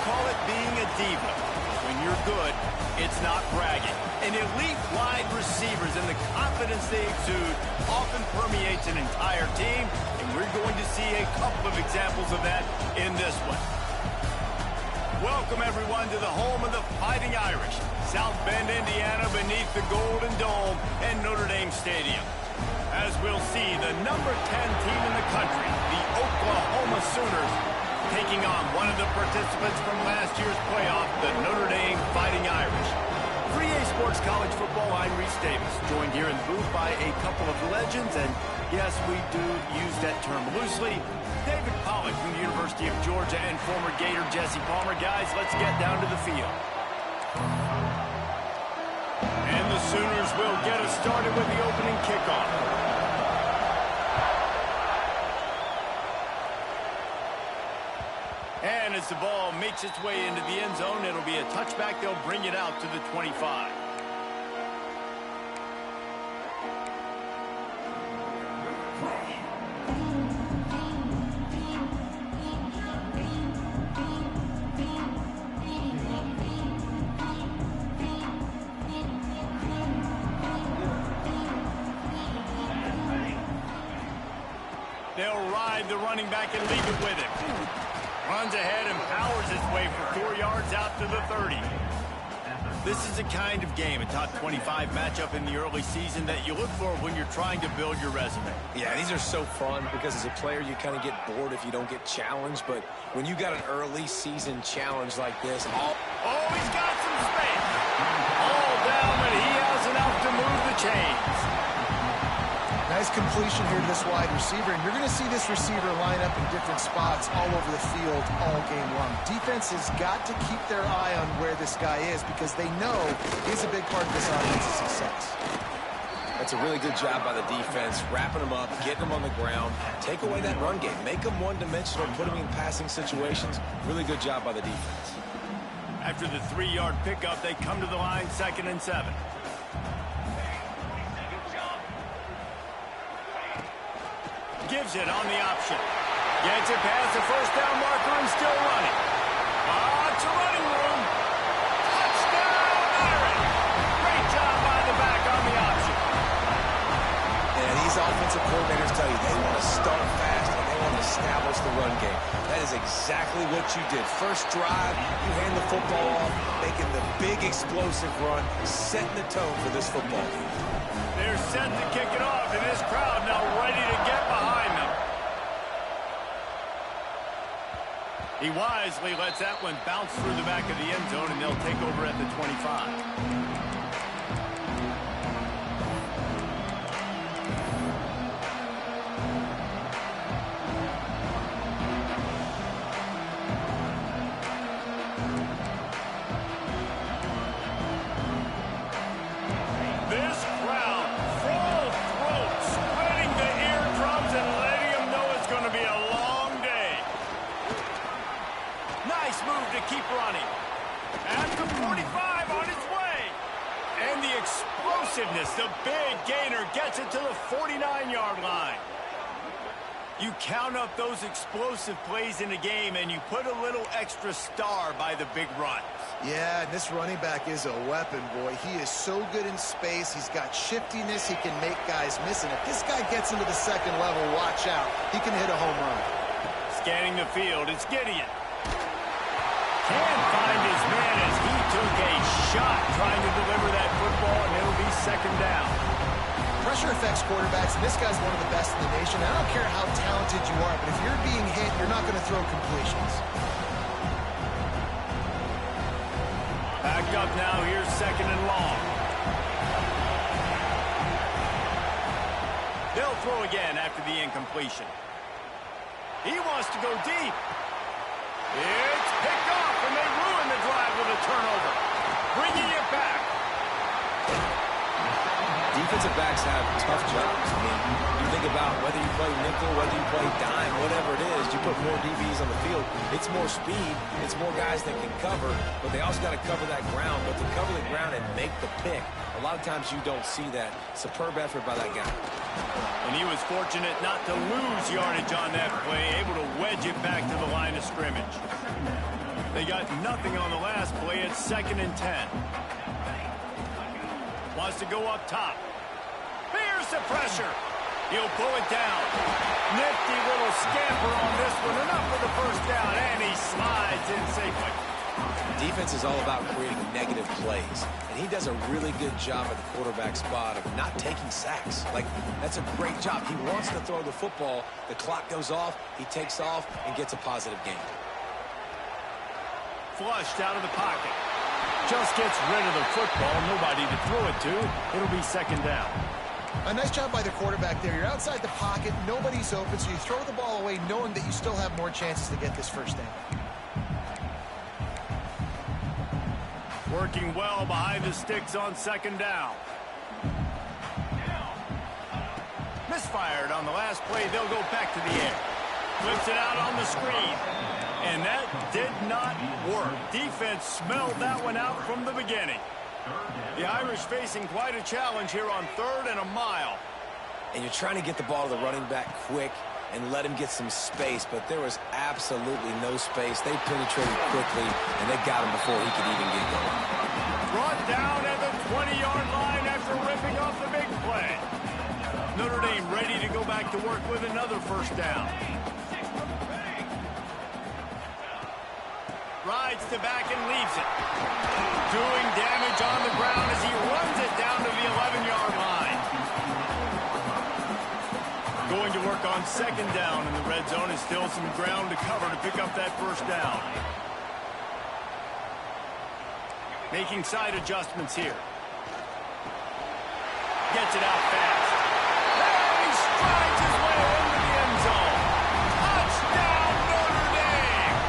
call it being a diva. When you're good, it's not bragging. And elite wide receivers and the confidence they exude often permeates an entire team, and we're going to see a couple of examples of that in this one. Welcome, everyone, to the home of the Fighting Irish, South Bend, Indiana, beneath the Golden Dome and Notre Dame Stadium. As we'll see, the number 10 team in the country, the Oklahoma Sooners, taking on one of the participants from last year's playoff, the Notre Dame Fighting Irish. 3A Sports College Football, I'm Reese Davis, joined here in the booth by a couple of legends, and yes, we do use that term loosely. David Pollack from the University of Georgia and former Gator Jesse Palmer. Guys, let's get down to the field. And the Sooners will get us started with the opening kickoff. And as the ball makes its way into the end zone, it'll be a touchback. They'll bring it out to the 25. They'll ride the running back and leave it with him. Runs ahead and powers his way for 4 yards out to the 30. This is the kind of game, a top 25 matchup in the early season, that you look for when you're trying to build your resume. Yeah, these are so fun because as a player, you kind of get bored if you don't get challenged. But when you got an early season challenge like this, oh, he's got some space. All down, but he has enough to move the chains. Nice completion here to this wide receiver, and you're going to see this receiver line up in different spots all over the field all game long. Defense has got to keep their eye on where this guy is because they know he's a big part of this offense's success. That's a really good job by the defense, wrapping him up, getting him on the ground, take away that run game, make him one-dimensional, put him in passing situations. Really good job by the defense. After the 3-yard pickup, they come to the line, 2nd and 7. Gives it on the option. Gets it past the first down marker and still running. It's a running room. Touchdown, Aaron. Great job by the back on the option. And these offensive coordinators tell you they want to start fast and they want to establish the run game. That is exactly what you did. First drive, you hand the football off, making the big explosive run, setting the tone for this football game. They're set to kick it off, and this crowd now ready to get behind them. He wisely lets that one bounce through the back of the end zone, and they'll take over at the 25. Keep running. After 45 on its way. And the explosiveness, the big gainer gets it to the 49-yard line. You count up those explosive plays in the game, and you put a little extra star by the big runs. Yeah, this running back is a weapon, boy. He is so good in space. He's got shiftiness. He can make guys miss. And if this guy gets into the second level, watch out. He can hit a home run. Scanning the field, it's Gideon. Can't find his man as he took a shot trying to deliver that football, and it'll be 2nd down. Pressure affects quarterbacks, and this guy's one of the best in the nation. I don't care how talented you are, but if you're being hit, you're not going to throw completions. Back up now. Here's 2nd and long. They'll throw again after the incompletion. He wants to go deep. It's picked off, and they ruin the drive with a turnover. Bringing it back. Defensive backs have tough jobs. I mean, you think about whether you play nickel, whether you play dime, whatever it is, you put more DBs on the field. It's more speed. It's more guys that can cover, but they also got to cover that ground. But to cover the ground and make the pick, a lot of times you don't see that. Superb effort by that guy. And he was fortunate not to lose yardage on that play, able to wedge it back to the line of scrimmage. They got nothing on the last play. It's 2nd and 10. Wants to go up top. Here's the pressure. He'll pull it down. Nifty little scamper on this one. Enough for the first down, and he slides in safely. Defense is all about creating negative plays, and he does a really good job at the quarterback spot of not taking sacks. Like, that's a great job. He wants to throw the football. The clock goes off. He takes off and gets a positive gain. Flushed out of the pocket. Just gets rid of the football. Nobody to throw it to. It'll be 2nd down. A nice job by the quarterback there. You're outside the pocket. Nobody's open, so you throw the ball away knowing that you still have more chances to get this first down. Working well behind the sticks on 2nd down. Misfired on the last play. They'll go back to the air. Flips it out on the screen. And that did not work. Defense smelled that one out from the beginning. The Irish facing quite a challenge here on 3rd and a mile. And you're trying to get the ball to the running back quick and let him get some space, but there was absolutely no space. They penetrated quickly, and they got him before he could even get going. Brought down at the 20-yard line after ripping off the big play. Notre Dame ready to go back to work with another first down. Rides the back and leaves it. Doing damage on the ground as he runs it down to the 11-yard line. Going to work on 2nd down in the red zone. Is still some ground to cover to pick up that first down. Making side adjustments here. Gets it out fast. And he strides his way into the end zone. Touchdown, Notre Dame!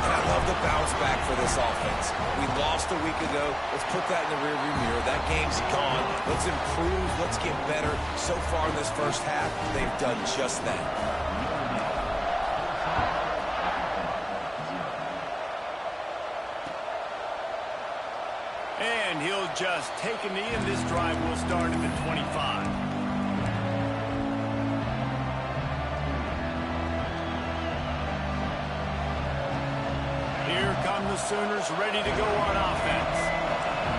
And I love the bounce back for this offense. We lost a week ago. Let's put that in the rearview mirror. That game's gone. Let's improve. Let's get better. So far in this first half, they've done just that. And he'll just take a knee, and this drive will start at the 25. Here come the Sooners ready to go on offense.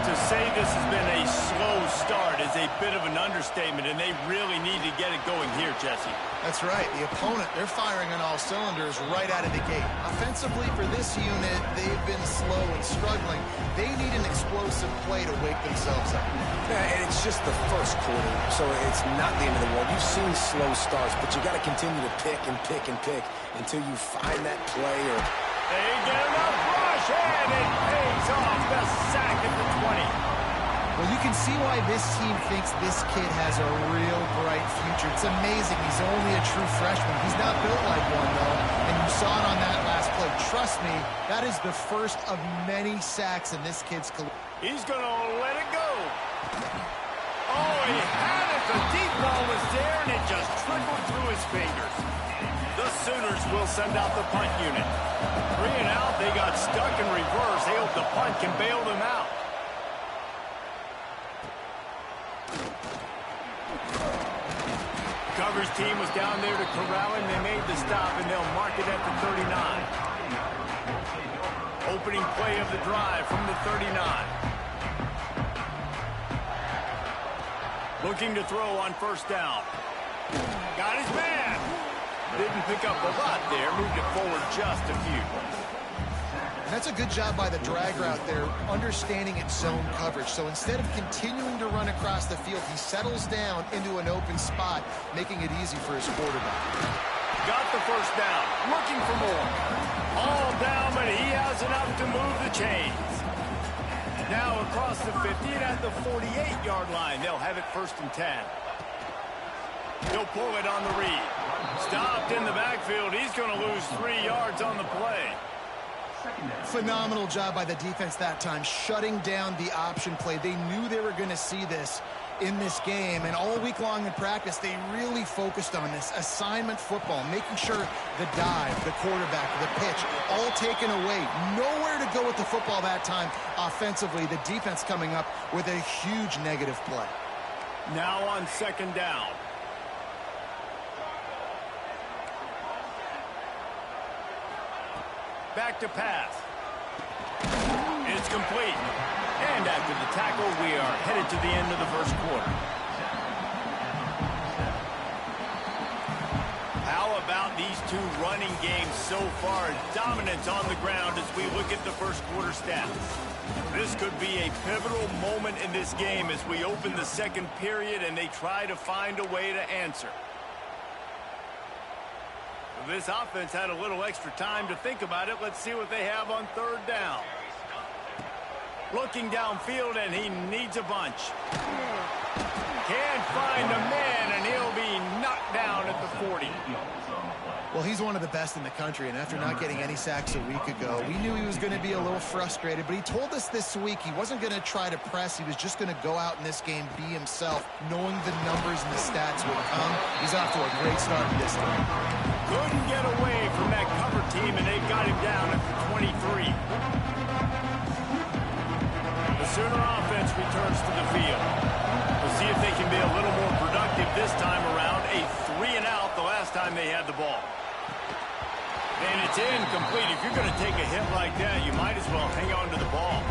To say this has been a slow start is a bit of an understatement, and they really need to get it going here, Jesse. That's right. The opponent, they're firing on all cylinders right out of the gate. Offensively, for this unit, they've been slow and struggling. They need an explosive play to wake themselves up. Yeah, and it's just the first quarter, so it's not the end of the world. You've seen slow starts, but you got to continue to pick and pick and pick until you find that play. Or they get enough rush, and it pays off. The sack at the 20. Well, you can see why this team thinks this kid has a real bright future. It's amazing. He's only a true freshman. He's not built like one, though, and you saw it on that last play. Trust me, that is the first of many sacks in this kid's career. He's going to let it go. Oh, he had it. The deep ball was there, and it just trickled through his fingers. The Sooners will send out the punt unit. 3 and out. They got stuck in reverse. They hope the punt can bail them out. Coverage team was down there to corral him. They made the stop, and they'll mark it at the 39. Opening play of the drive from the 39. Looking to throw on first down. Got his man. Didn't pick up a lot there. Moved it forward just a few. And that's a good job by the drag route there, understanding its zone coverage. So instead of continuing to run across the field, he settles down into an open spot, making it easy for his quarterback. Got the first down. Looking for more. All down, but he has enough to move the chains. Now across the 50 and at the 48-yard line. They'll have it 1st and 10. He'll pull it on the read. Stopped in the backfield. He's going to lose 3 yards on the play. Phenomenal job by the defense that time, shutting down the option play. They knew they were going to see this in this game, and all week long in practice, they really focused on this assignment football, making sure the dive, the quarterback, the pitch, all taken away. Nowhere to go with the football that time offensively. The defense coming up with a huge negative play. Now on 2nd down. Back to pass. It's complete. And after the tackle, we are headed to the end of the first quarter. How about these two running games so far? Dominance on the ground as we look at the first quarter stats. This could be a pivotal moment in this game as we open the second period and they try to find a way to answer. This offense had a little extra time to think about it. Let's see what they have on third down. Looking downfield, and he needs a bunch. Can't find a man, and he'll be knocked down at the 40. Well, he's one of the best in the country, and after not getting any sacks a week ago, we knew he was going to be a little frustrated, but he told us this week he wasn't going to try to press. He was just going to go out in this game, be himself, knowing the numbers and the stats would come. He's off to a great start in this game. Couldn't get away from that cover team, and they got him down at the 23. The Sooner offense returns to the field. We'll see if they can be a little more productive this time around. A 3-and-out the last time they had the ball. And it's incomplete. If you're going to take a hit like that, you might as well hang on to the ball.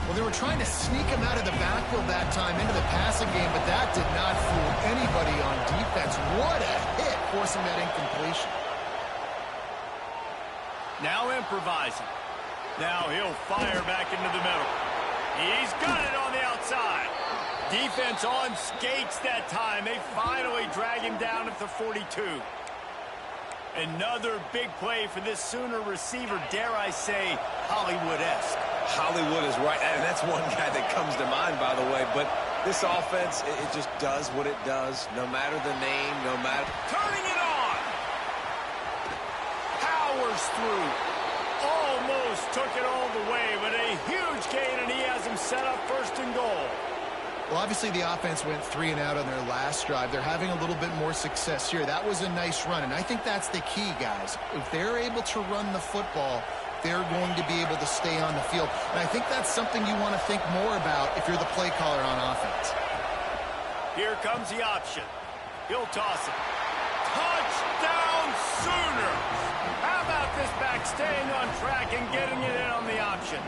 Well, they were trying to sneak him out of the backfield that time into the passing game, but that did not fool anybody on defense. What a hit, forcing that incompletion. Now improvising. Now he'll fire back into the middle. He's got it on the outside. Defense on skates that time. They finally drag him down at the 42. Another big play for this Sooner receiver, dare I say, Hollywood-esque. Hollywood is right, and that's one guy that comes to mind, by the way. But this offense, it just does what it does, no matter the name, no matter... Turning it on! Powers through. Almost took it all the way, but a huge gain, and he has him set up first and goal. Well, obviously the offense went 3-and-out on their last drive. They're having a little bit more success here. That was a nice run, and I think that's the key, guys. If they're able to run the football, they're going to be able to stay on the field. And I think that's something you want to think more about if you're the play caller on offense. Here comes the option. He'll toss it. Touchdown Sooners! How about this back staying on track and getting it in on the option?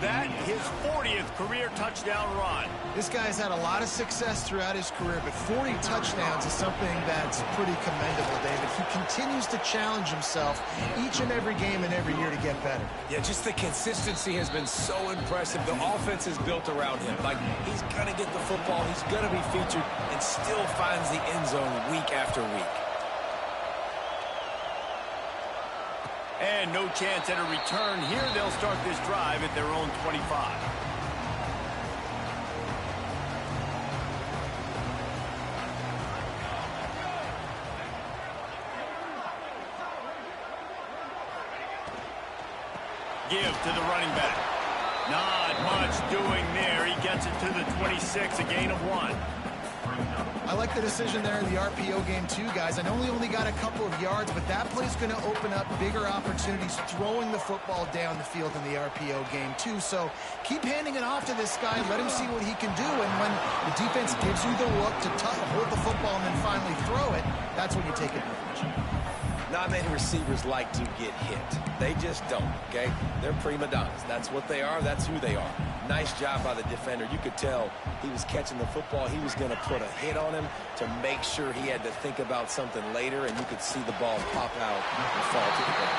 That his 40th career touchdown run. This guy's had a lot of success throughout his career, but 40 touchdowns is something that's pretty commendable, David. He continues to challenge himself each and every game and every year to get better. Yeah, just the consistency has been so impressive. The offense is built around him. Like, he's going to get the football, he's going to be featured, and still finds the end zone week after week. And no chance at a return here. They'll start this drive at their own 25. Give to the running back. Not much doing there. He gets it to the 26, a gain of 1. I like the decision there in the RPO game too, guys. I know he only got a couple of yards, but that play's going to open up bigger opportunities throwing the football down the field in the RPO game too. So keep handing it off to this guy. Let him see what he can do. And when the defense gives you the look to hold the football and then finally throw it, that's when you take advantage. Not many receivers like to get hit. They just don't, okay? They're prima donnas. That's what they are. That's who they are. Nice job by the defender. You could tell he was catching the football. He was going to put a hit on him to make sure he had to think about something later, and you could see the ball pop out and fall to the ground.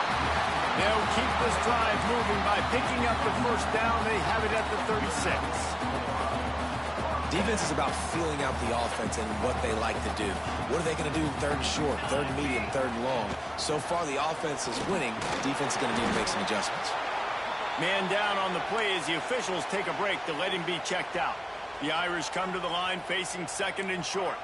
They'll keep this drive moving by picking up the first down. They have it at the 36. Defense is about feeling out the offense and what they like to do. What are they going to do third and short, third and medium, third and long? So far, the offense is winning. Defense is going to need to make some adjustments. Man down on the play as the officials take a break to let him be checked out. The Irish come to the line facing second and short.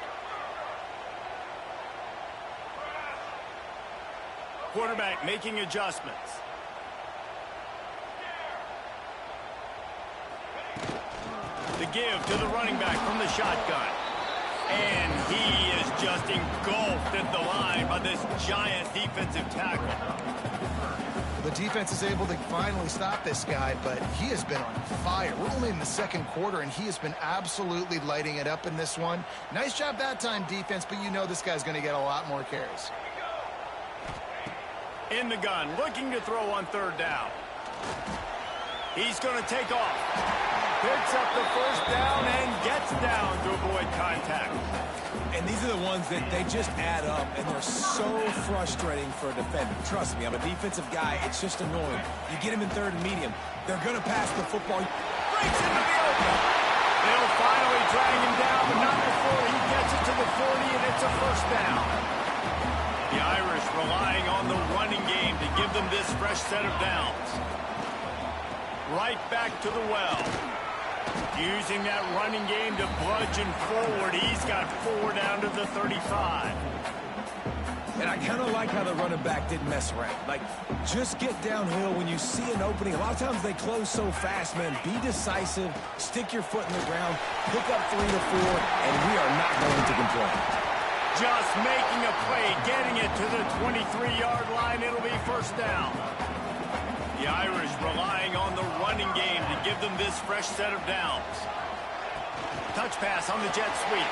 Quarterback making adjustments. The give to the running back from the shotgun. And he is just engulfed at the line by this giant defensive tackle. The defense is able to finally stop this guy, but he has been on fire. We're only in the second quarter, and he has been absolutely lighting it up in this one. Nice job that time, defense, but you know this guy's going to get a lot more carries. In the gun, looking to throw on third down. He's going to take off. Picks up the first down and gets down to avoid contact. And these are the ones that they just add up, and they're so frustrating for a defender. Trust me, I'm a defensive guy. It's just annoying. You get him in third and medium, they're going to pass the football. Breaks into the open. They'll finally drag him down, but not before he gets it to the 40, and it's a first down. The Irish relying on the running game to give them this fresh set of downs. Right back to the well. Using that running game to bludgeon forward. He's got 4 down to the 35. And I kind of like how the running back didn't mess around. Like, just get downhill when you see an opening. A lot of times they close so fast, man. Be decisive, stick your foot in the ground, pick up 3 to 4, and we are not going to complain. Just making a play, getting it to the 23-yard line. It'll be first down. The Irish relying on the running game to give them this fresh set of downs. Touch pass on the jet sweep.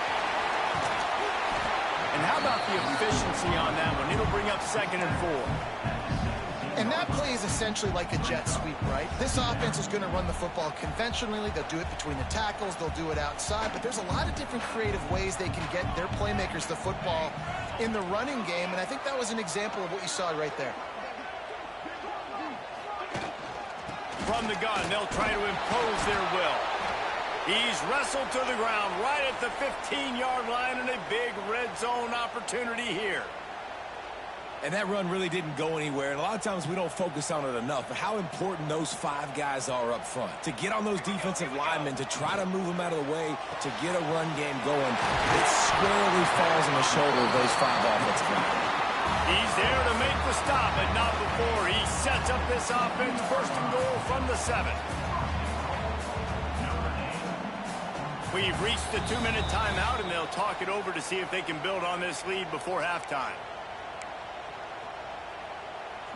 And how about the efficiency on that one? It'll bring up 2nd and 4. And that play is essentially like a jet sweep, right? This offense is going to run the football conventionally. They'll do it between the tackles. They'll do it outside. But there's a lot of different creative ways they can get their playmakers the football in the running game. And I think that was an example of what you saw right there. From the gun, they'll try to impose their will. He's wrestled to the ground right at the 15-yard line, and a big red zone opportunity here. And that run really didn't go anywhere. And a lot of times we don't focus on it enough, but how important those 5 guys are up front. To get on those defensive linemen, to try to move them out of the way, to get a run game going, it squarely falls on the shoulder of those 5 offensive linemen. He's there to make the stop, but not before. He sets up this offense, 1st and goal from the 7. We've reached the 2-minute timeout, and they'll talk it over to see if they can build on this lead before halftime.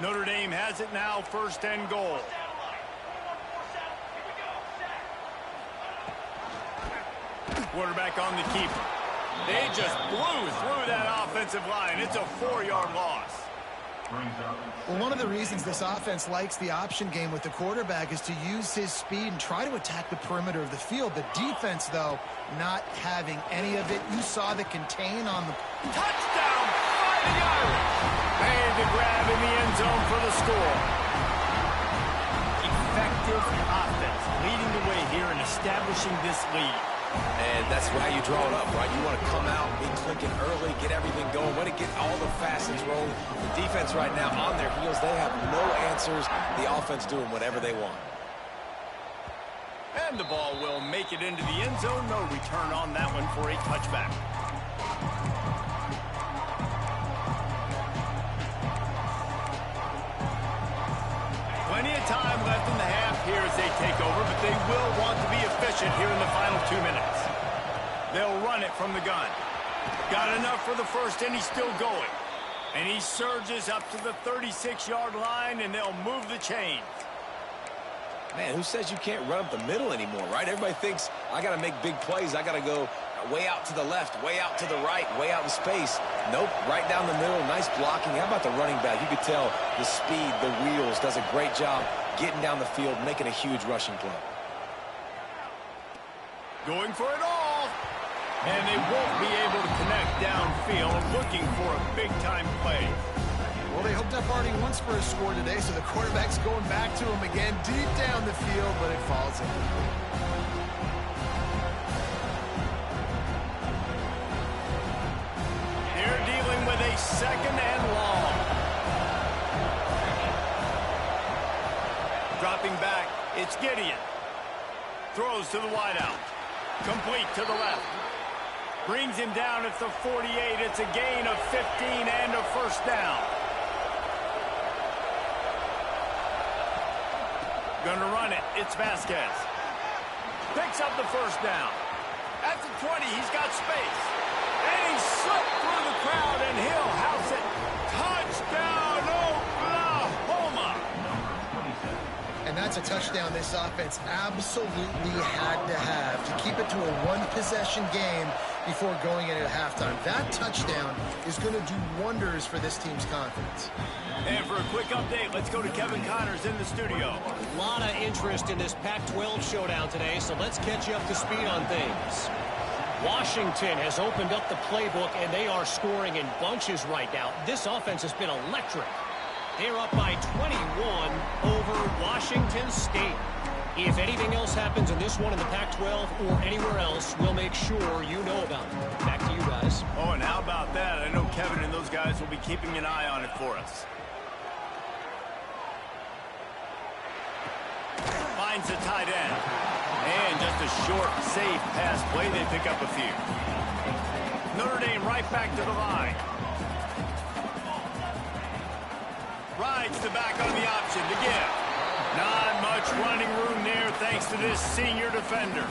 Notre Dame has it now, 1st and goal. Quarterback on the keeper. They just blew through that offensive line. It's a 4-yard loss. Well, one of the reasons this offense likes the option game with the quarterback is to use his speed and try to attack the perimeter of the field. The defense, though, not having any of it. You saw the contain on the touchdown, Fighting Irish. Made the grab in the end zone for the score. Effective offense leading the way here and establishing this lead. And that's how you draw it up, right? You want to come out, be clicking early, get everything going, want to get all the facets rolling. The defense right now on their heels, they have no answers. The offense doing whatever they want. And the ball will make it into the end zone. No return on that one for a touchback. Plenty of time left in the half here as they take over, but they will want to be efficient here in the final 2 minutes. They'll run it from the gun. Got enough for the first, and he's still going. And he surges up to the 36-yard line, and they'll move the chains. Man, who says you can't run up the middle anymore, right? Everybody thinks, I got to make big plays. I got to go way out to the left, way out to the right, way out in space. Nope, right down the middle, nice blocking. How about the running back? You could tell the speed, the wheels, does a great job getting down the field, making a huge rushing play. Going for it all. And they won't be able to connect downfield, looking for a big-time play. Well, they hooked up already once for a score today, so the quarterback's going back to him again deep down the field, but it falls in. They're dealing with a 2nd and long. Dropping back, it's Gideon. Throws to the wideout. Complete to the left. Brings him down at the 48. It's a gain of 15 and a first down. Gonna run it. It's Vasquez. Picks up the first down. At the 20, he's got space. And he slipped through the crowd, and he'll house it. Touchdown, Oklahoma! And that's a touchdown this offense absolutely had to have to keep it to a one-possession game before going in at halftime. That touchdown is going to do wonders for this team's confidence. And for a quick update, let's go to Kevin Connors in the studio. A lot of interest in this Pac-12 showdown today, so let's catch you up to speed on things. Washington has opened up the playbook, and they are scoring in bunches right now. This offense has been electric. They're up by 21 over Washington State. If anything else happens in this one in the Pac-12 or anywhere else, we'll make sure you know about it. Back to you guys. Oh, and how about that? I know Kevin and those guys will be keeping an eye on it for us. Finds the tight end. And just a short, safe pass play. They pick up a few. Notre Dame right back to the line. Rides the back on the option to give. Not much running room there thanks to this senior defender.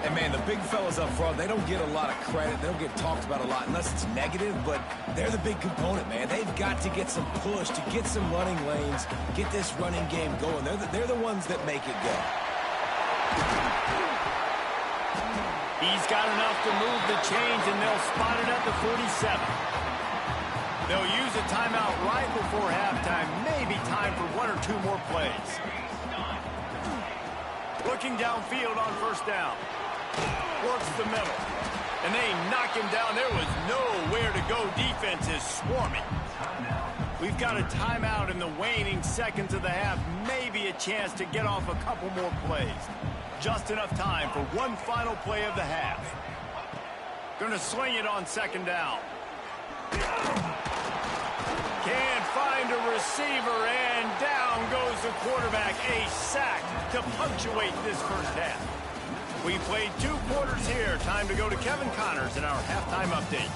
And, man, the big fellas up front, they don't get a lot of credit. They don't get talked about a lot unless it's negative, but they're the big component, man. They've got to get some push, to get some running lanes, get this running game going. They're the ones that make it go. He's got enough to move the chains, and they'll spot it at the 47. They'll use a timeout right before halftime. Maybe time for one or two more plays. Looking downfield on first down. Works the middle. And they knock him down. There was nowhere to go. Defense is swarming. We've got a timeout in the waning seconds of the half. Maybe a chance to get off a couple more plays. Just enough time for one final play of the half. Gonna swing it on second down. Can't find a receiver, and down goes the quarterback. A sack to punctuate this first half. We played 2 quarters here. Time to go to Kevin Connors in our halftime update.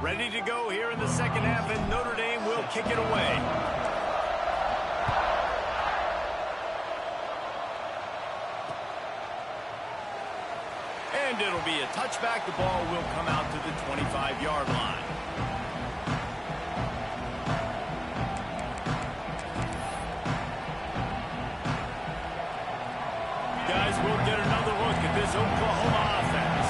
Ready to go here in the second half, and Notre Dame will kick it away. And it'll be a touchback. The ball will come out to the 25-yard line. Guys, we'll get another look at this Oklahoma offense.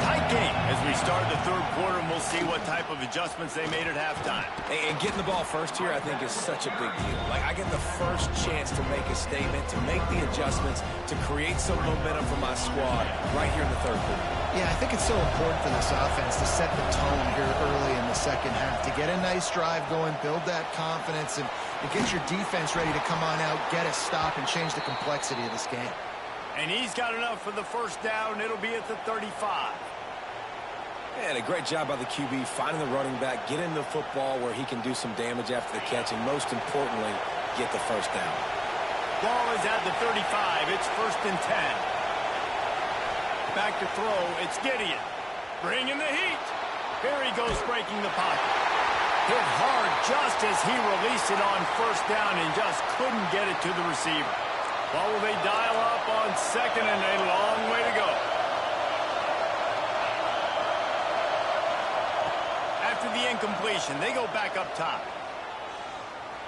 Tight game as we start the third quarter, and we'll see what type of adjustments they made at halftime. And getting the ball first here, I think, is such a big deal. Like, I get the first chance to make a statement, to make the adjustments, to create some momentum for my squad right here in the third quarter. Yeah, I think it's so important for this offense to set the tone here early in the second half, to get a nice drive going, build that confidence, and get your defense ready to come on out, get a stop, and change the complexity of this game. And he's got enough for the first down. It'll be at the 35. And a great job by the QB, finding the running back, getting the football where he can do some damage after the catch, and most importantly, get the first down. Ball is at the 35. It's 1st and 10. Back to throw. It's Gideon. Bringing the heat. Here he goes, breaking the pocket. Hit hard just as he released it on first down and just couldn't get it to the receiver. Well, will they dial up on second, and a long way to go. After the incompletion, they go back up top.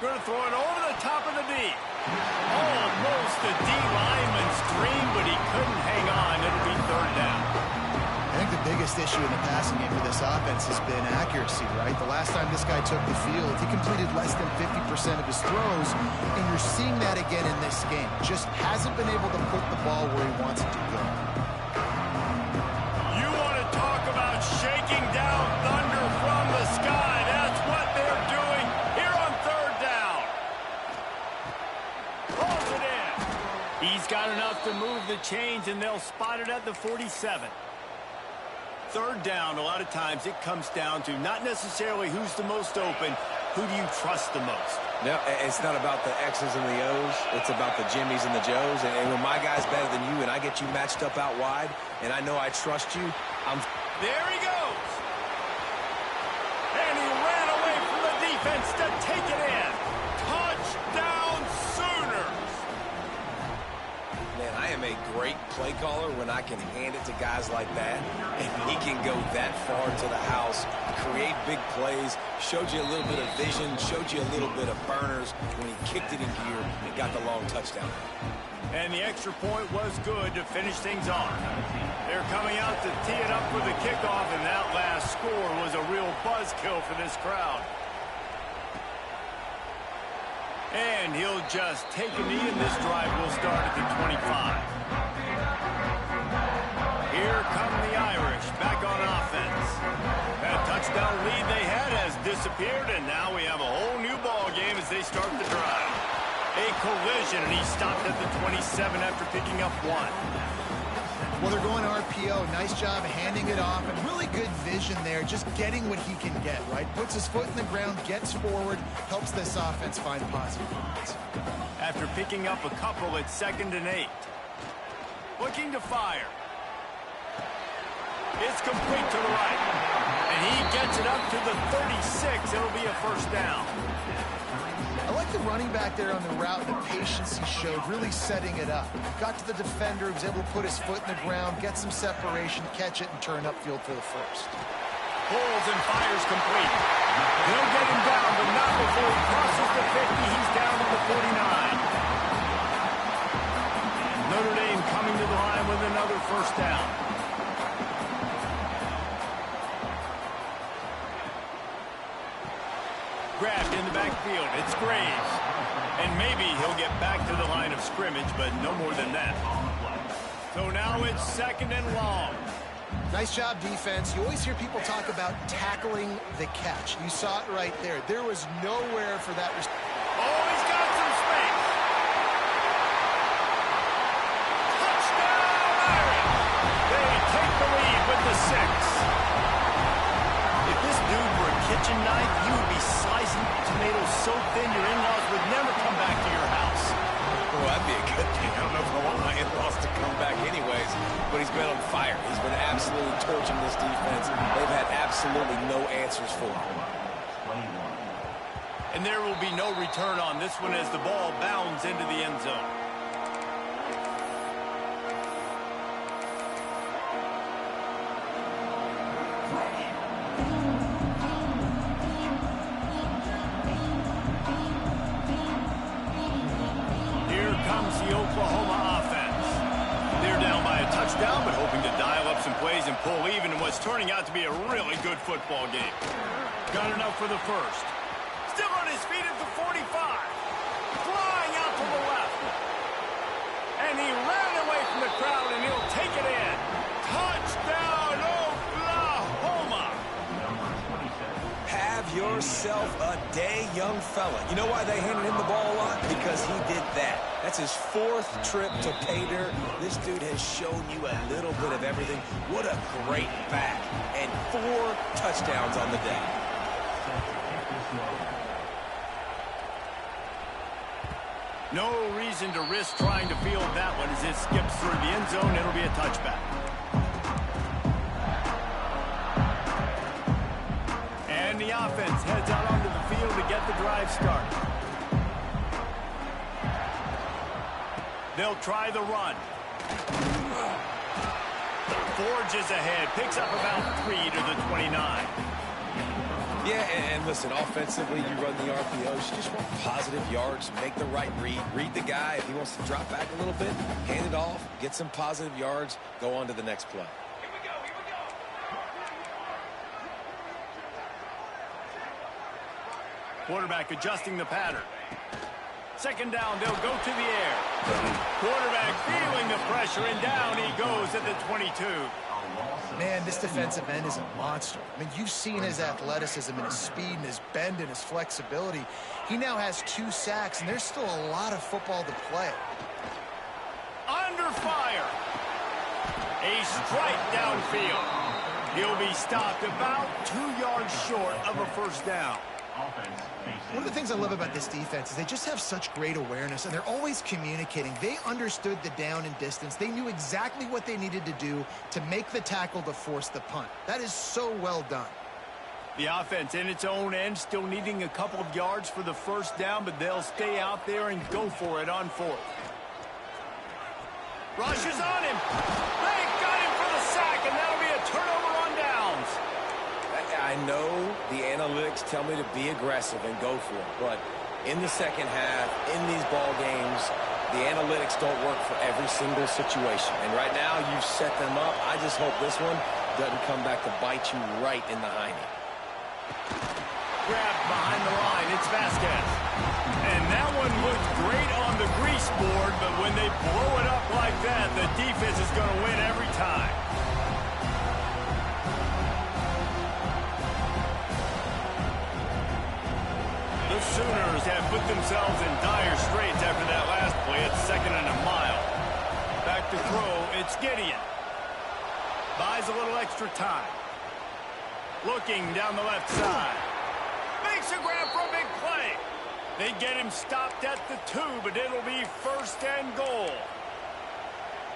Going to throw it over the top of the D. Almost the D lineman's dream, but he couldn't hang on. It'll be 3rd down. I think the biggest issue in the passing game for this offense has been accuracy, right? The last time this guy took the field, he completed less than 50% of his throws, and you're seeing that again in this game. Just hasn't been able to put the ball where he wants it to go. You want to talk about shaking down thunder from the sky. That's what they're doing here on 3rd down. Pulls it in. He's got enough to move the chains, and they'll spot it at the 47. 3rd down, a lot of times it comes down to not necessarily who's the most open, who do you trust the most? No, it's not about the X's and the O's. It's about the Jimmies and the Joes. And when my guy's better than you and I get you matched up out wide and I know I trust you, There he goes. And he ran away from the defense to take it in. Touchdown Sooners. Man, I am a great play caller when I can hand it to guys like that. And he can go that far to the house, create big plays, showed you a little bit of vision, showed you a little bit of burners when he kicked it in gear and got the long touchdown. And the extra point was good to finish things off. They're coming out to tee it up for the kickoff, and that last score was a real buzzkill for this crowd. And he'll just take a knee, and this drive will start at the 25. Here come the Irish back on offense. That touchdown lead they had has disappeared, and now we have a whole new ball game as they start the drive. A collision, and he stopped at the 27 after picking up 1. Well, they're going RPO. Nice job handing it off, and really good vision there, just getting what he can get, right? Puts his foot in the ground, gets forward, helps this offense find positive points. After picking up a couple at 2nd and 8. Looking to fire. It's complete to the right. And he gets it up to the 36. It'll be a first down. I like the running back there on the route and the patience he showed, really setting it up. Got to the defender, was able to put his foot in the ground, get some separation, catch it, and turn upfield for the first. Pulls and fires complete. They'll get him down, but not before he crosses the 50. He's down to the 49. Notre Dame coming to the line with another first down. Grabbed in the backfield. It's Graves. And maybe he'll get back to the line of scrimmage, but no more than that. So now it's 2nd and long. Nice job, defense. You always hear people talk about tackling the catch. You saw it right there. There was nowhere for that. Oh, he's got some space. Touchdown, Irish. They take the lead with the 6. If this dude were a kitchen knife, he would be slicing tomatoes so thin your in-laws would never come back to your house. Well, that'd be a good thing. I don't know if I want my in-laws to come back anyways, but he's been on fire. He's been absolutely torching this defense. They've had absolutely no answers for him. And there will be no return on this one as the ball bounds into the end zone. Oklahoma offense. They're down by a touchdown, but hoping to dial up some plays and pull even in what's turning out to be a really good football game. Got enough for the first. Still on his feet at the 45. Flying out to the left. And he ran away from the crowd, and he'll take it in. Touchdown, Oklahoma! Have yourself a day, young fella. You know why they handed him the ball a lot? Because he did that. That's his 4th trip to pay dirt. This dude has shown you a little bit of everything. What a great back. And 4 touchdowns on the day. No reason to risk trying to field that one as it skips through the end zone. It'll be a touchback. And the offense heads out onto the field to get the drive started. They'll try the run. Forges ahead. Picks up about 3 to the 29. Yeah, and listen, offensively, you run the RPOs. You just want positive yards, make the right read. Read the guy. If he wants to drop back a little bit, hand it off, get some positive yards, go on to the next play. Here we go. Quarterback adjusting the pattern. 2nd down, they'll go to the air. Quarterback feeling the pressure, and down he goes at the 22. Man, this defensive end is a monster. I mean, you've seen his athleticism and his speed and his bend and his flexibility. He now has 2 sacks, and there's still a lot of football to play. Under fire. A strike downfield. He'll be stopped about 2 yards short of a first down. One of the things I love about this defense is they just have such great awareness, and they're always communicating. They understood the down and distance. They knew exactly what they needed to do to make the tackle to force the punt. That is so well done. The offense in its own end still needing a couple of yards for the first down, but they'll stay out there and go for it on 4th. Rushes on him. They got him for the sack, and that'll be a turnover on downs. I know the analytics tell me to be aggressive and go for it, but in the second half, in these ball games, the analytics don't work for every single situation. And right now, you've set them up. I just hope this one doesn't come back to bite you right in the hiney. Grabbed behind the line, it's Vasquez. And that one looked great on the grease board, but when they blow it up like that, the defense is going to win every time. The Sooners have put themselves in dire straits after that last play. It's 2nd and a mile. Back to throw, it's Gideon. Buys a little extra time. Looking down the left side. Makes a grab for a big play. They get him stopped at the 2, but it'll be 1st and goal.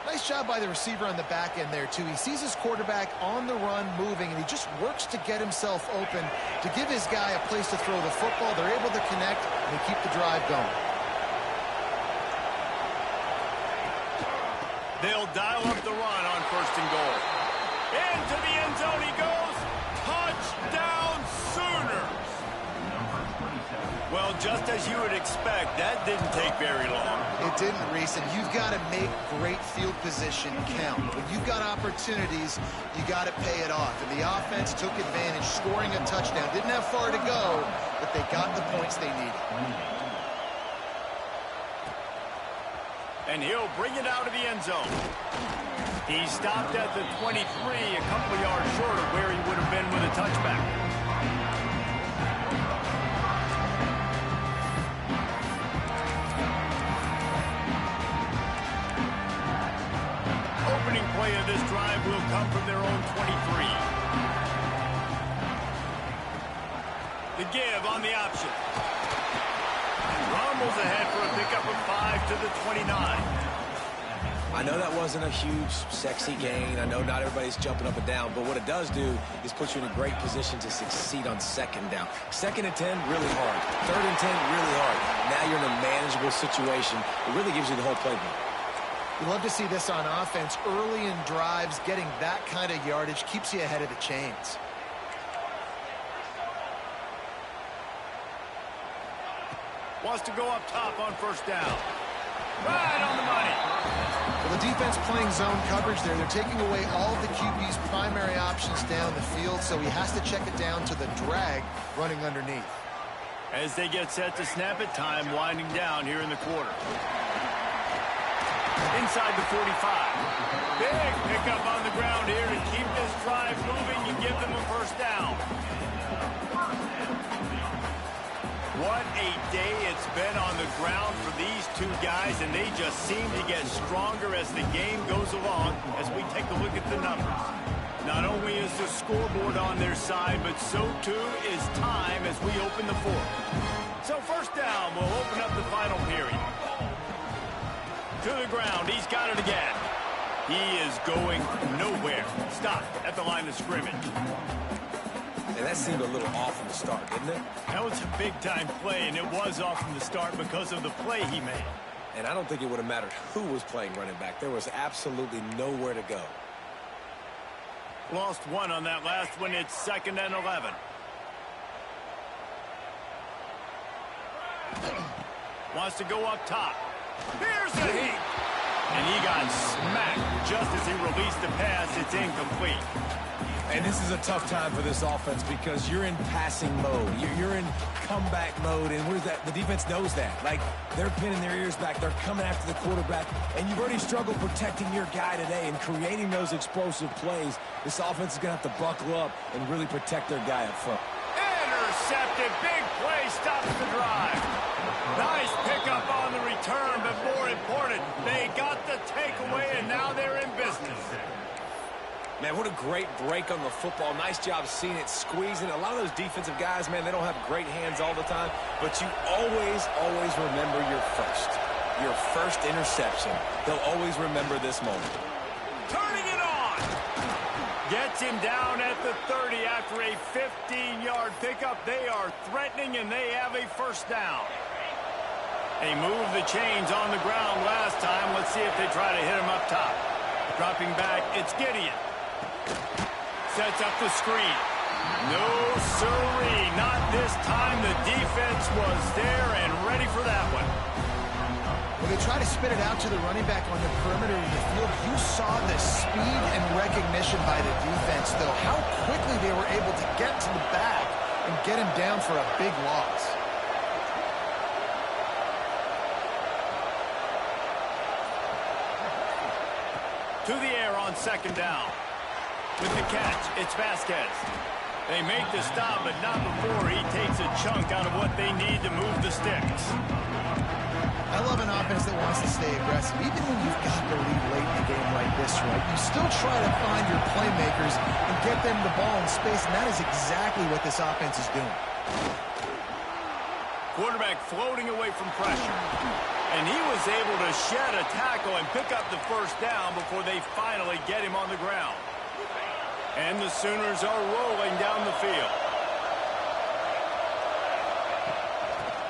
Nice job by the receiver on the back end there, too. He sees his quarterback on the run moving, and he just works to get himself open to give his guy a place to throw the football. They're able to connect, and they keep the drive going. They'll dial up the run on 1st and goal. Into the end zone he goes. Touchdown, Sooners. Well, just as you would expect, that didn't take very long. It didn't, Reese, and you've got to make great field position count. When you've got opportunities, you got to pay it off. And the offense took advantage, scoring a touchdown. Didn't have far to go, but they got the points they needed. And he'll bring it out of the end zone. He stopped at the 23, a couple of yards short of where he would have been with a touchback. Opening play of this drive will come from their own 23. The give on the option. Rumbles ahead for a pickup of 5 to the 29. I know that wasn't a huge, sexy gain. I know not everybody's jumping up and down, but what it does do is put you in a great position to succeed on 2nd down. 2nd and 10, really hard. 3rd and 10, really hard. Now you're in a manageable situation. It really gives you the whole playbook. You love to see this on offense. Early in drives, getting that kind of yardage keeps you ahead of the chains. Wants to go up top on 1st down. Right on the money. Well, the defense playing zone coverage there. They're taking away all of the QB's primary options down the field, so he has to check it down to the drag running underneath. As they get set to snap it, time winding down here in the quarter. Inside the 45. Big pickup on the ground here to keep this drive moving. You give them a 1st down. What a day it's been on the ground for these two guys, and they just seem to get stronger as the game goes along as we take a look at the numbers. Not only is the scoreboard on their side, but so too is time as we open the 4th. So 1st down will open up the final period. To the ground, he's got it again. He is going nowhere. Stop at the line of scrimmage. And that seemed a little off from the start, didn't it? That was a big-time play, and it was off from the start because of the play he made. And I don't think it would have mattered who was playing running back. There was absolutely nowhere to go. Lost 1 on that last one. It's 2nd and 11. Wants to go up top. Here's the heat. And he got smacked just as he released the pass. It's incomplete. And this is a tough time for this offense because you're in passing mode. You're in comeback mode, and what is that? The defense knows that. Like, they're pinning their ears back. They're coming after the quarterback, and you've already struggled protecting your guy today and creating those explosive plays. This offense is going to have to buckle up and really protect their guy up front. Intercepted. Big play stops the drive. Nice pickup on the return, but more important, they got the takeaway, and now they're in business. Man, what a great break on the football. Nice job seeing it squeezing. A lot of those defensive guys, man, they don't have great hands all the time, but you always remember your first interception. They'll always remember this moment. Turning it on. Gets him down at the 30 after a 15-yard pickup. They are threatening, and they have a 1st down. They moved the chains on the ground last time. Let's see if they try to hit him up top. Dropping back, it's Gideon. Sets up the screen. No, sirree, not this time. The defense was there and ready for that one. When they try to spit it out to the running back on the perimeter of the field, you saw the speed and recognition by the defense, though, how quickly they were able to get to the back and get him down for a big loss. To the air on second down. With the catch, it's Vasquez. They make the stop, but not before he takes a chunk out of what they need to move the sticks. I love an offense that wants to stay aggressive. Even when you've got the lead late in a game like this, right, you still try to find your playmakers and get them the ball in space, and that is exactly what this offense is doing. Quarterback floating away from pressure. And he was able to shed a tackle and pick up the first down before they finally get him on the ground. And the Sooners are rolling down the field.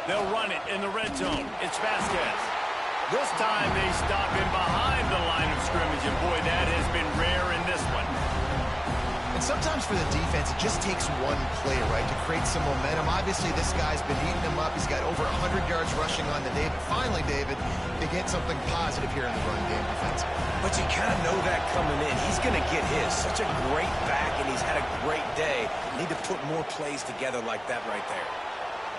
They'll run it in the red zone. It's Vasquez. This time they stop him behind the line of scrimmage, and boy, that has been rare in this one. And sometimes for the defense, it just takes one play, right, to create some momentum. Obviously, this guy's been eating them up. He's got over 100 yards rushing on the day. But finally, David, they get something positive here in the run game defensively. But you kind of know that coming in. He's going to get his. Such a great back, and he's had a great day. Need to put more plays together like that right there.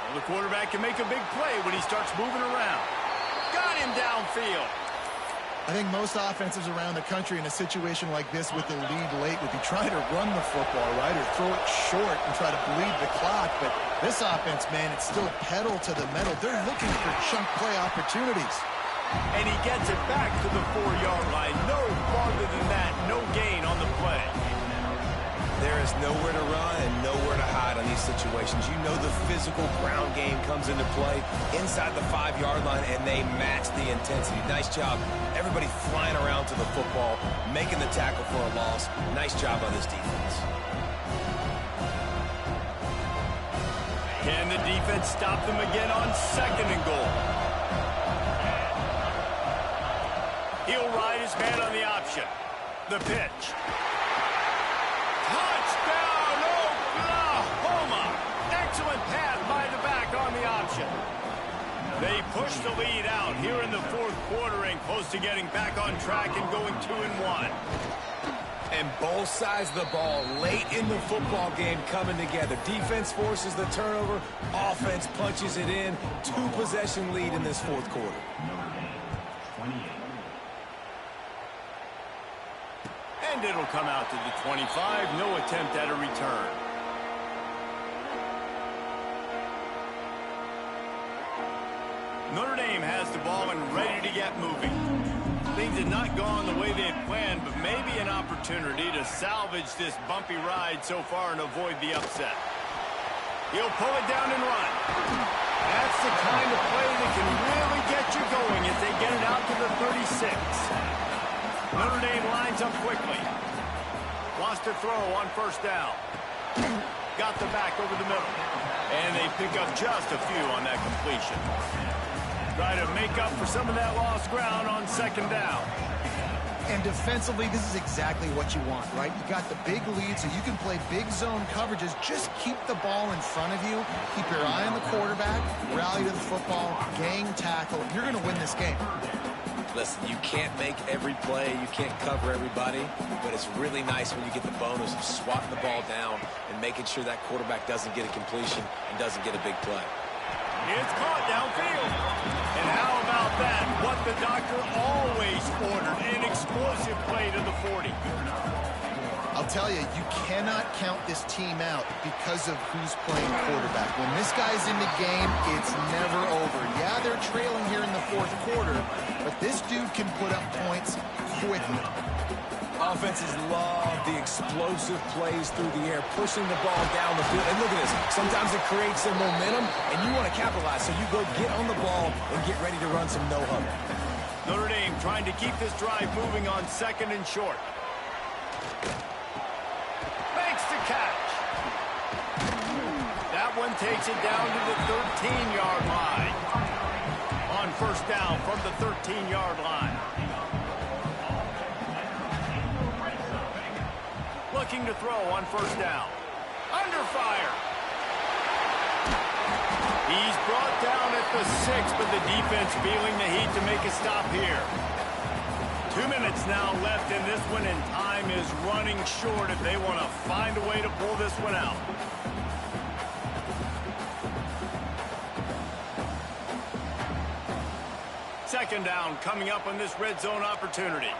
Well, the quarterback can make a big play when he starts moving around. Got him downfield. I think most offenses around the country in a situation like this with the lead late would be trying to run the football, right, or throw it short and try to bleed the clock. But this offense, man, it's still pedal to the metal. They're looking for chunk play opportunities. And he gets it back to the 4-yard line. No farther than that, no gain on the play. There is nowhere to run and nowhere to hide on these situations. You know the physical ground game comes into play inside the 5-yard line, and they match the intensity. Nice job. Everybody flying around to the football, making the tackle for a loss. Nice job on this defense. Can the defense stop them again on second and goal? He'll ride his man on the option. The pitch. Touchdown, Oklahoma! Excellent pass by the back on the option. They push the lead out here in the fourth quarter and close to getting back on track and going 2-1. And both sides of the ball late in the football game coming together. Defense forces the turnover. Offense punches it in. 2-possession lead in this fourth quarter. And it'll come out to the 25. No attempt at a return. Notre Dame has the ball and ready to get moving. Things had not gone the way they had planned, but maybe an opportunity to salvage this bumpy ride so far and avoid the upset. He'll pull it down and run. That's the kind of play that can really get you going as they get it out to the 36. Notre Dame lines up quickly. Lost a throw on first down. Got the back over the middle. And they pick up just a few on that completion. Try to make up for some of that lost ground on second down. And defensively, this is exactly what you want, right? You got the big lead, so you can play big zone coverages. Just keep the ball in front of you. Keep your eye on the quarterback. Rally to the football. Gang tackle. You're going to win this game. Listen, you can't make every play, you can't cover everybody, but it's really nice when you get the bonus of swatting the ball down and making sure that quarterback doesn't get a completion and doesn't get a big play. It's caught downfield. And how about that? What the doctor always ordered, an explosive play to the 40. I'll tell you, you cannot count this team out because of who's playing quarterback. When this guy's in the game, it's never over. Yeah, they're trailing here in the fourth quarter, but this dude can put up points quickly. Offenses love the explosive plays through the air, pushing the ball down the field. And look at this. Sometimes it creates some momentum, and you want to capitalize, so you go get on the ball and get ready to run some no-huddle. Notre Dame trying to keep this drive moving on second and short. Makes the catch. That one takes it down to the 13-yard line. On first down from the 13-yard line. Looking to throw on first down. Under fire. He's brought down at the 6, but the defense feeling the heat to make a stop here. 2 minutes now left in this one, and time is running short if they want to find a way to pull this one out. Second down coming up on this red zone opportunity.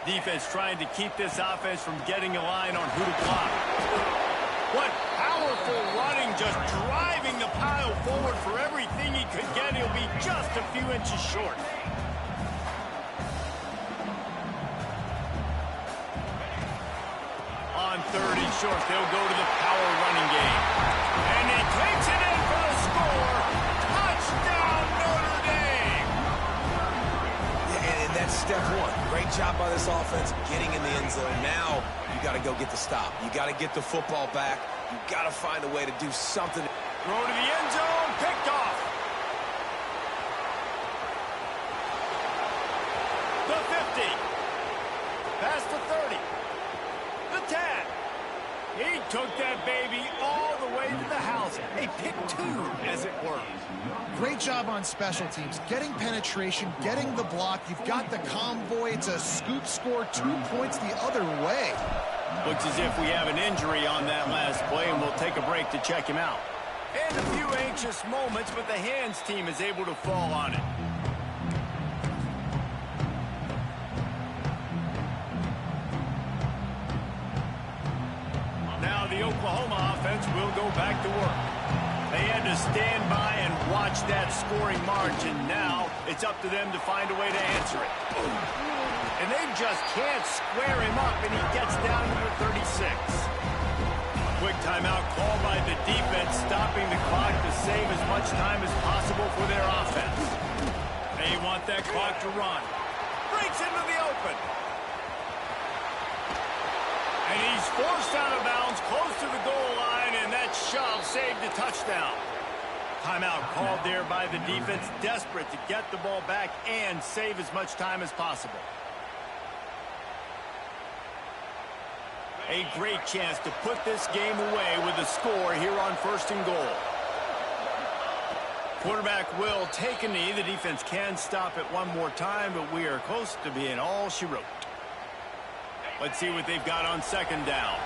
Defense trying to keep this offense from getting a line on who to block. What powerful running, just driving the pile forward for everything he could get. He'll be just a few inches short. On 30 short, they'll go to the power running game. And he takes it in for the score. Touchdown, Notre Dame! Yeah, and that's step one. Great job by this offense getting in the end zone. Now you got to go get the stop. You got to get the football back. You got to find a way to do something. Throw to the end zone, picked off. The 50. Past the 30. The 10. He took that baby all the way to the house. A pick 2, as it were. Great job on special teams. Getting penetration, getting the block. You've got the convoy. It's a scoop score, 2 points the other way. Looks as if we have an injury on that last play, and we'll take a break to check him out. And a few anxious moments, but the hands team is able to fall on it. Now the Oklahoma offense will go back to work. They had to stand by and watch that scoring march, and now it's up to them to find a way to answer it. And they just can't square him up, and he gets down to the 36. Quick timeout called by the defense, stopping the clock to save as much time as possible for their offense. They want that clock to run. Breaks into the open. And he's forced out of bounds close to the goal line, and that shove saved a touchdown. Timeout called there by the defense, desperate to get the ball back and save as much time as possible. A great chance to put this game away with a score here on 1st and goal. Quarterback will take a knee. The defense can stop it one more time, but we are close to being all she wrote. Let's see what they've got on 2nd down.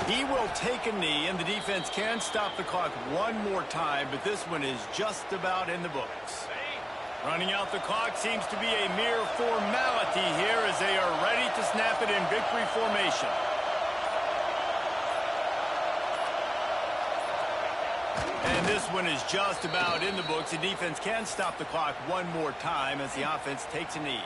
He will take a knee, and the defense can stop the clock one more time, but this one is just about in the books. Running out the clock seems to be a mere formality here as they are ready to snap it in victory formation. And this one is just about in the books. The defense can stop the clock one more time as the offense takes a knee.